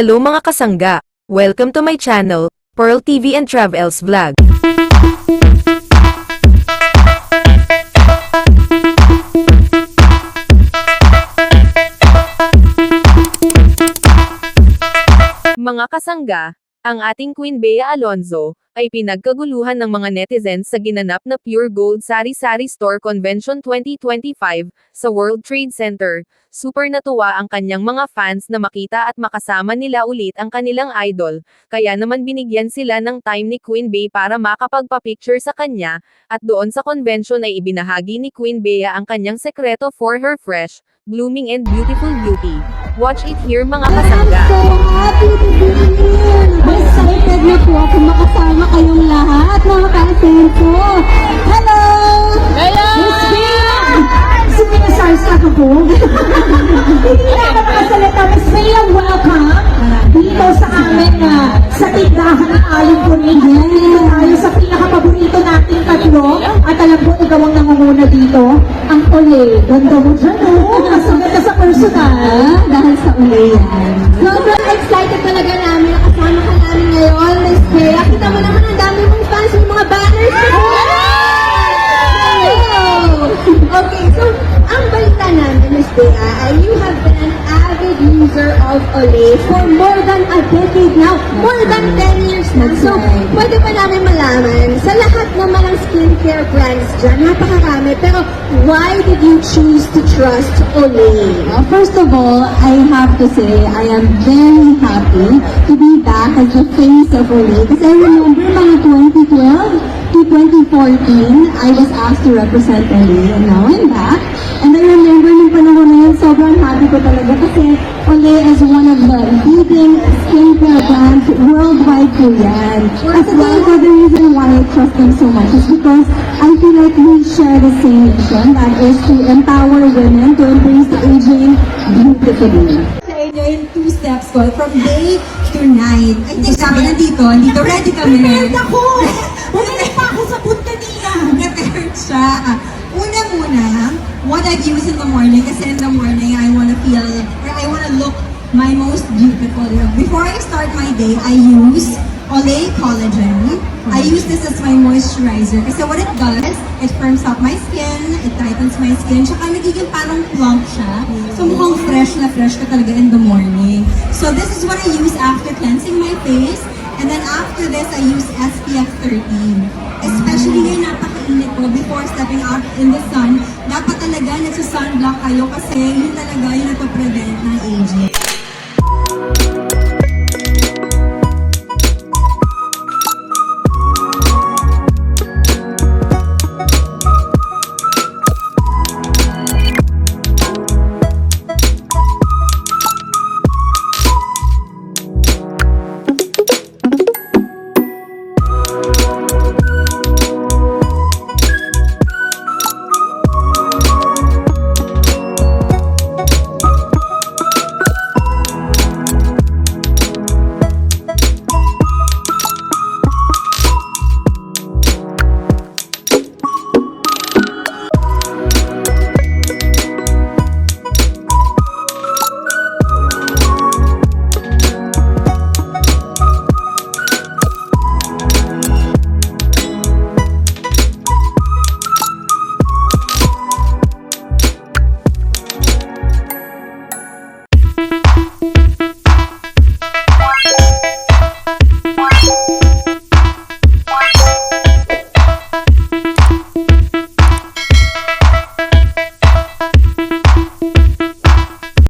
Hello mga kasangga! Welcome to my channel, Pearl TV and Travels Vlog. Mga kasangga, ang ating Queen Bea Alonzo ay pinagkaguluhan ng mga netizens sa ginanap na Pure Gold Sari-Sari Store Convention 2025 sa World Trade Center. Super natuwa ang kanyang mga fans na makita at makasama nila ulit ang kanilang idol, kaya naman binigyan sila ng time ni Queen Bea para makapagpa-picture sa kanya, at doon sa convention ay ibinahagi ni Queen Bea ang kanyang sekreto for her fresh, blooming and beautiful beauty. Watch it here mga kasangga. So happy to be here! Excited na po ako makasama kayong lahat, mga ka-asenso! Hello! Hello! Miss Bea! Gusto mo na starstruck ako? Hindi na ako nakasalita. Miss Bea, welcome! Dito sa amin sa tindahan ng Aling Punig. Dito tayo sa pinaka-paborito nating tatlo. At alam ko, ikaw ang nangunguna dito. Ang Ole. Ganda mo dyan, oh. Mas maganda sa personal. Dahil sa Ole yan. Sobrang excited talaga namin na kasama ka namin ngayon, Miss Bea. Kita mo naman ang dami mong fans, yung mga banners. Okay, so ang balita namin, Miss Bea, you have been an avid user of Olay for more than a decade now. More than 10 years na. So, pwede pa namin malaman, sa lahat naman ng skincare brands dyan, napakarami, pero why did you choose to trust Olay? First of all, I have to say I am very happy to be back as the face of Olay. Kasi I remember mga 2012 to 2014, I was asked to represent Olay, and now I'm back. And I remember nung panahon na yun, sobrang happy ko talaga kasi Olay is one of the leading skincare brands worldwide po yan. As well, the reason why I trust them so much is because I feel like we share the same mission, that is to empower women to embrace aging beautifully. Sa inyo yung 2 steps ko, from day to night. I think sabi nandito, ready kami. Prepared ako! Wala pa ako sa punta nila. Prepared siya. Una muna, what I use in the morning, kasi in the morning, I wanna feel, or I wanna look my most beautiful. Before I start my day, I use Olay Collagen. I use this as my moisturizer kasi what it does, it firms up my skin, it tightens my skin, tsaka nagiging parang plump siya. So mukhang fresh na fresh ka talaga in the morning. So this is what I use after cleansing my face. And then after this, I use SPF 13. Especially ngayon napakainit ko, before stepping out in the sun, dapat talaga nagsa-sunblock kayo kasi yun talaga yung nagpa-prevent ng aging.